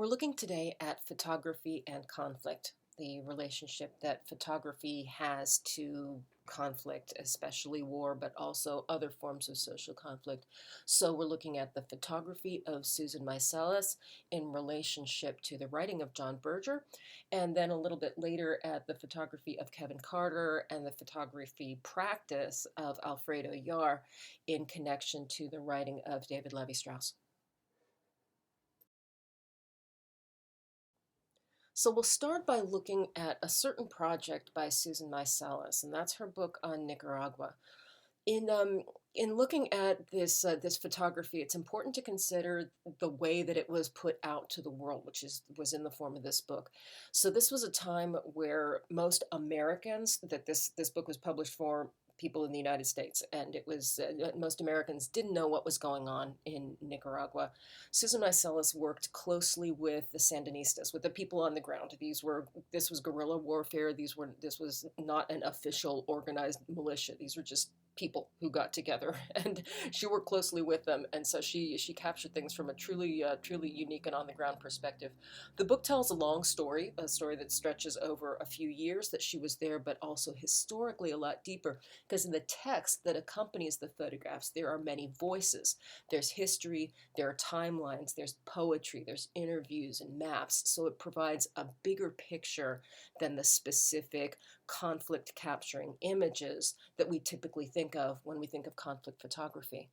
We're looking today at photography and conflict, the relationship that photography has to conflict, especially war, but also other forms of social conflict. So we're looking at the photography of Susan Meiselas in relationship to the writing of John Berger, and then a little bit later at the photography of Kevin Carter and the photography practice of Alfredo Yar in connection to the writing of David Levi-Strauss. So we'll start by looking at a certain project by Susan Meiselas, and that's her book on Nicaragua. In looking at this photography, it's important to consider the way that it was put out to the world, which was in the form of this book. So this was a time where most Americans that this book was published for people in the United States, and it was most Americans didn't know what was going on in Nicaragua. Susan Meiselas worked closely with the Sandinistas, with the people on the ground. This was guerrilla warfare. This was not an official organized militia. These were just people who got together, and she worked closely with them, and so she captured things from a truly unique and on the ground perspective. The book tells a long story, a story that stretches over a few years that she was there, but also historically a lot deeper, because in the text that accompanies the photographs there are many voices. There's history, there are timelines, there's poetry, there's interviews and maps, so it provides a bigger picture than the specific conflict capturing images that we typically think of when we think of conflict photography.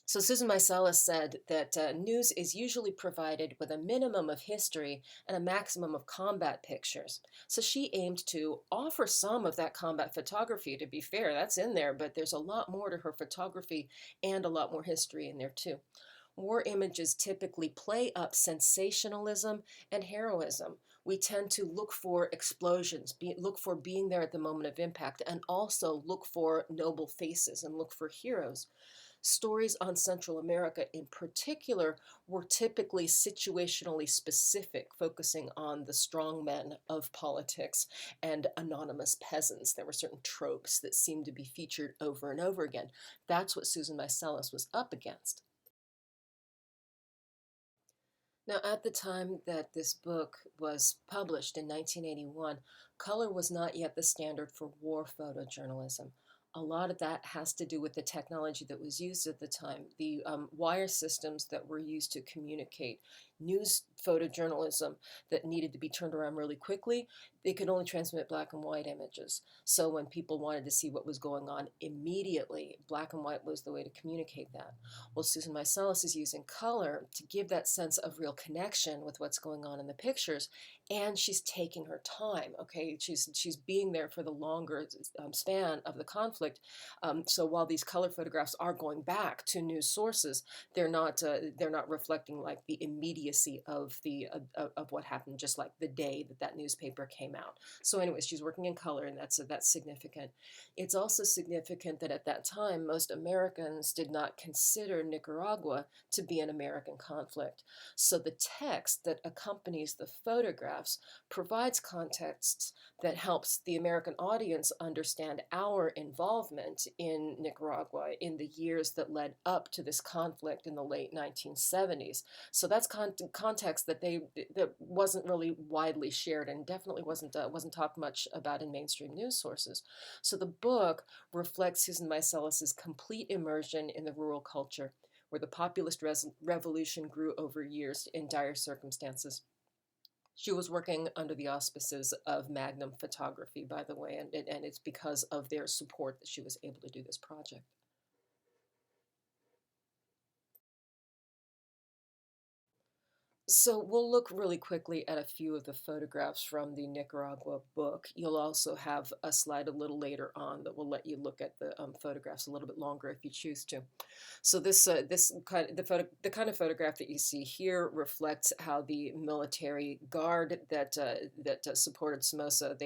So Susan Meiselas said that news is usually provided with a minimum of history and a maximum of combat pictures. So she aimed to offer some of that combat photography. To be fair, that's in there, but there's a lot more to her photography and a lot more history in there too. War images typically play up sensationalism and heroism. We tend to look for explosions, look for being there at the moment of impact, and also look for noble faces and look for heroes. Stories on Central America in particular were typically situationally specific, focusing on the strong men of politics and anonymous peasants. There were certain tropes that seemed to be featured over and over again. That's what Susan Meiselas was up against. Now, at the time that this book was published in 1981, color was not yet the standard for war photojournalism. A lot of that has to do with the technology that was used at the time, the wire systems that were used to communicate news photojournalism that needed to be turned around really quickly. They could only transmit black and white images. So when people wanted to see what was going on immediately, black and white was the way to communicate that. Well, Susan Meiselas is using color to give that sense of real connection with what's going on in the pictures, and she's taking her time. Okay, she's being there for the longer span of the conflict. So while these color photographs are going back to news sources, they're not reflecting like the immediacy of the of what happened, just like the day that that newspaper came out. So, anyways, she's working in color, and that's significant. It's also significant that at that time, most Americans did not consider Nicaragua to be an American conflict. So the text that accompanies the photographs provides context that helps the American audience understand our involvement in Nicaragua in the years that led up to this conflict in the late 1970s. So that's context that wasn't really widely shared and definitely wasn't talked much about in mainstream news sources. So the book reflects Susan Meiselas's complete immersion in the rural culture, where the populist revolution grew over years in dire circumstances. She was working under the auspices of Magnum Photography, by the way, and it's because of their support that she was able to do this project. So we'll look really quickly at a few of the photographs from the Nicaragua book. You'll also have a slide a little later on that will let you look at the photographs a little bit longer if you choose to. So the kind of photograph that you see here reflects how the military guard that supported Somoza,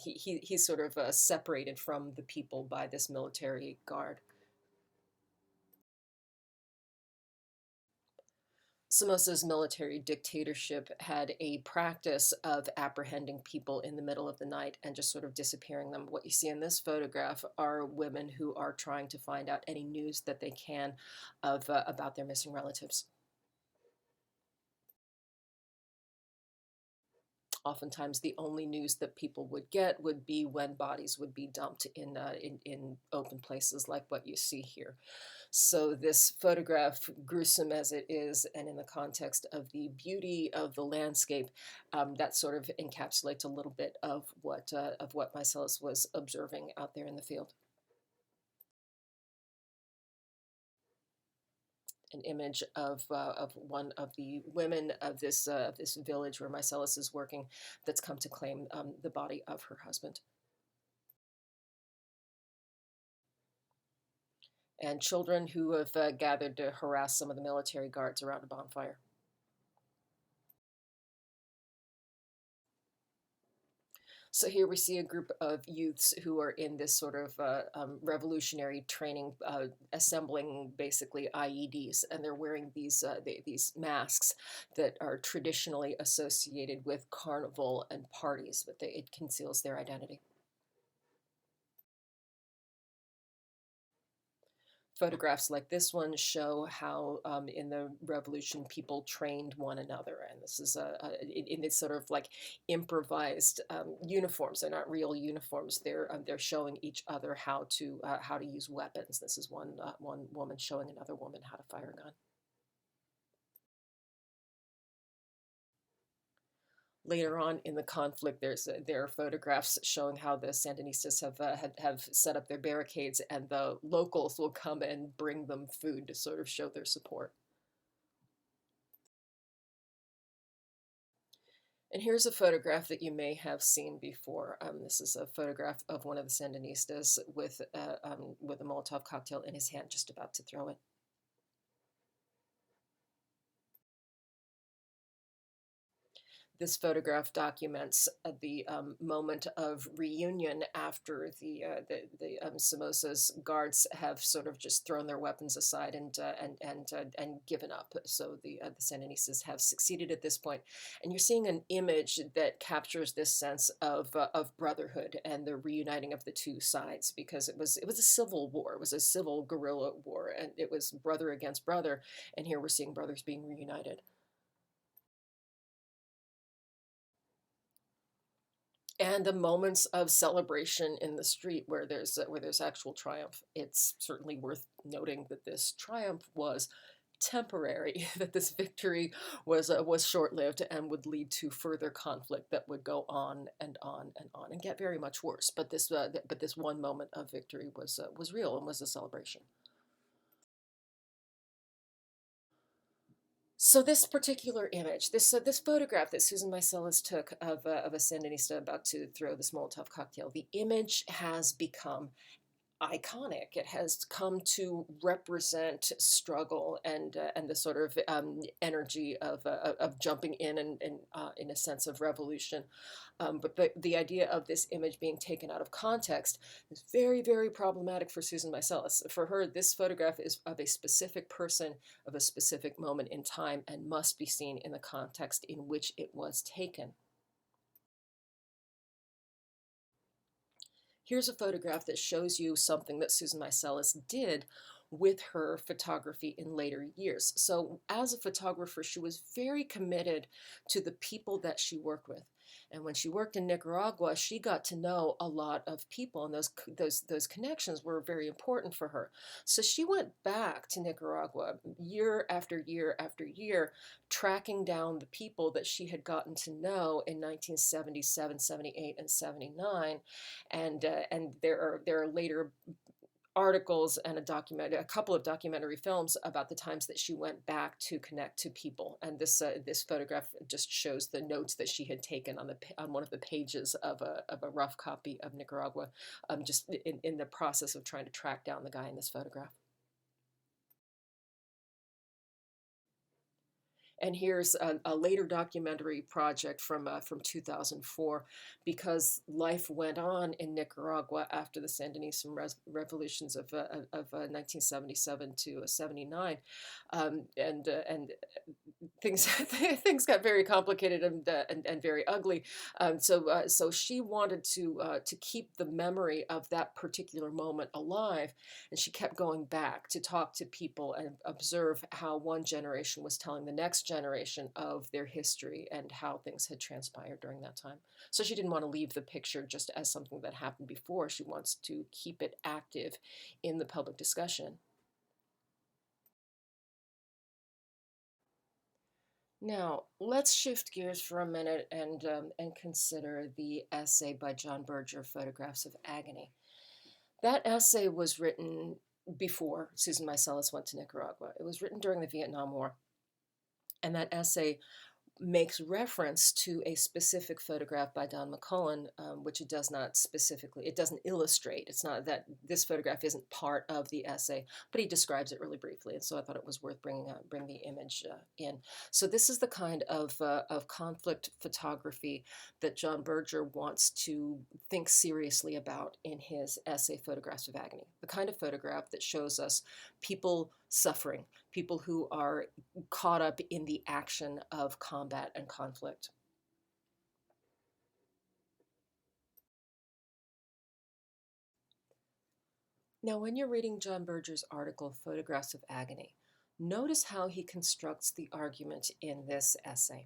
he's sort of separated from the people by this military guard. Somoza's military dictatorship had a practice of apprehending people in the middle of the night and just sort of disappearing them. What you see in this photograph are women who are trying to find out any news that they can of about their missing relatives. Oftentimes, the only news that people would get would be when bodies would be dumped in open places like what you see here. So this photograph, gruesome as it is, and in the context of the beauty of the landscape, that sort of encapsulates a little bit of what Meiselas was observing out there in the field. An image of one of the women of this village where Meiselas is working, that's come to claim the body of her husband. And children who have gathered to harass some of the military guards around a bonfire. So here we see a group of youths who are in this sort of revolutionary training, assembling basically IEDs, and they're wearing these masks that are traditionally associated with carnival and parties, but it conceals their identity. Photographs like this one show how in the revolution people trained one another, and this is in this sort of like improvised uniforms. They're not real uniforms. They're showing each other how to use weapons. This is one woman showing another woman how to fire a gun. Later on in the conflict, there are photographs showing how the Sandinistas have set up their barricades, and the locals will come and bring them food to sort of show their support. And here's a photograph that you may have seen before. This is a photograph of one of the Sandinistas with a Molotov cocktail in his hand, just about to throw it. This photograph documents the moment of reunion after the Somoza's guards have sort of just thrown their weapons aside and given up. So the Sandinistas have succeeded at this point, and you're seeing an image that captures this sense of brotherhood and the reuniting of the two sides, because it was a civil war, it was a civil guerrilla war, and it was brother against brother, and here we're seeing brothers being reunited. And the moments of celebration in the street where there's actual triumph. It's certainly worth noting that this triumph was temporary, that this victory was short-lived and would lead to further conflict that would go on and on and on and get very much worse. But this one moment of victory was real and was a celebration. So this particular image, this photograph that Susan Meiselas took of a Sandinista about to throw this Molotov cocktail, the image has become iconic. It has come to represent struggle and the sort of energy of jumping in and in a sense of revolution. But the idea of this image being taken out of context is very, very problematic for Susan Meiselas. For her, this photograph is of a specific person, of a specific moment in time, and must be seen in the context in which it was taken. Here's a photograph that shows you something that Susan Meiselas did with her photography in later years. So as a photographer, she was very committed to the people that she worked with. And when she worked in Nicaragua, she got to know a lot of people, and those connections were very important for her. So she went back to Nicaragua year after year after year, tracking down the people that she had gotten to know in 1977, 78, and 79. And there are later articles and a couple of documentary films about the times that she went back to connect to people. And this photograph just shows the notes that she had taken on one of the pages of a rough copy of Nicaragua, just in the process of trying to track down the guy in this photograph. And here's a later documentary project from 2004, because life went on in Nicaragua after the Sandinista revolutions of 1977 to 79, and things things got very complicated and very ugly. So she wanted to keep the memory of that particular moment alive, and she kept going back to talk to people and observe how one generation was telling the next generation of their history and how things had transpired during that time. So she didn't want to leave the picture just as something that happened before. She wants to keep it active in the public discussion. Now, let's shift gears for a minute and consider the essay by John Berger, Photographs of Agony. That essay was written before Susan Meiselas went to Nicaragua. It was written during the Vietnam War. And that essay makes reference to a specific photograph by Don McCullen, which it does not specifically, it doesn't illustrate. It's not that this photograph isn't part of the essay, but he describes it really briefly. And so I thought it was worth bring the image in. So this is the kind of conflict photography that John Berger wants to think seriously about in his essay, Photographs of Agony. The kind of photograph that shows us people suffering, people who are caught up in the action of combat and conflict. Now, when you're reading John Berger's article, Photographs of Agony, notice how he constructs the argument in this essay.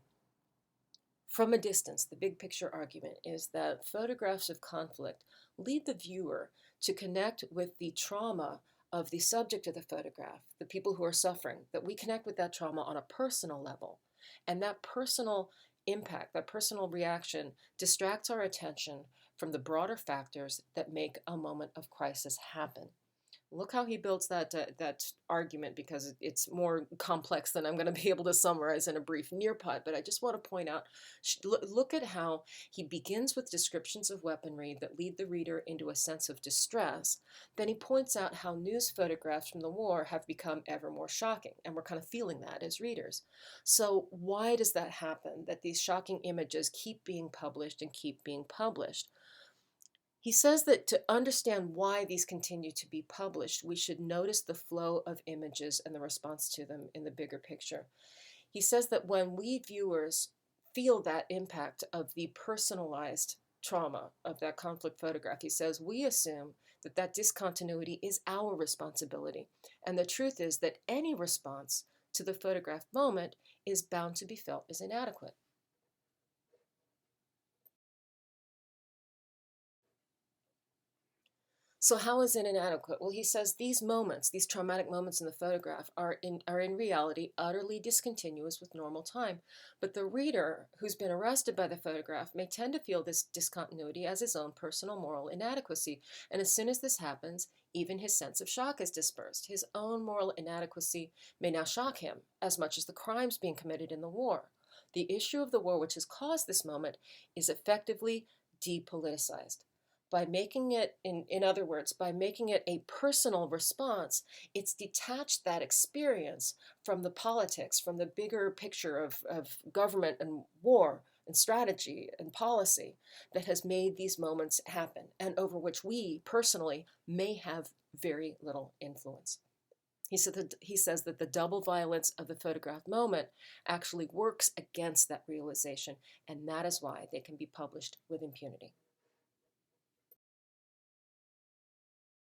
From a distance, the big picture argument is that photographs of conflict lead the viewer to connect with the trauma of the subject of the photograph, the people who are suffering, that we connect with that trauma on a personal level. And that personal impact, that personal reaction distracts our attention from the broader factors that make a moment of crisis happen. Look how he builds that argument, because it's more complex than I'm going to be able to summarize in a brief nearpod. But I just want to point out, look at how he begins with descriptions of weaponry that lead the reader into a sense of distress. Then he points out how news photographs from the war have become ever more shocking, and we're kind of feeling that as readers. So why does that happen, that these shocking images keep being published and keep being published? He says that to understand why these continue to be published, we should notice the flow of images and the response to them in the bigger picture. He says that when we viewers feel that impact of the personalized trauma of that conflict photograph, he says we assume that that discontinuity is our responsibility. And the truth is that any response to the photographed moment is bound to be felt as inadequate. So how is it inadequate? Well, he says these moments, these traumatic moments in the photograph are in reality utterly discontinuous with normal time. But the reader who's been arrested by the photograph may tend to feel this discontinuity as his own personal moral inadequacy. And as soon as this happens, even his sense of shock is dispersed. His own moral inadequacy may now shock him as much as the crimes being committed in the war. The issue of the war which has caused this moment is effectively depoliticized. By making it, in other words, by making it a personal response, it's detached that experience from the politics, from the bigger picture of government and war and strategy and policy that has made these moments happen and over which we personally may have very little influence. He says that the double violence of the photographed moment actually works against that realization, and that is why they can be published with impunity.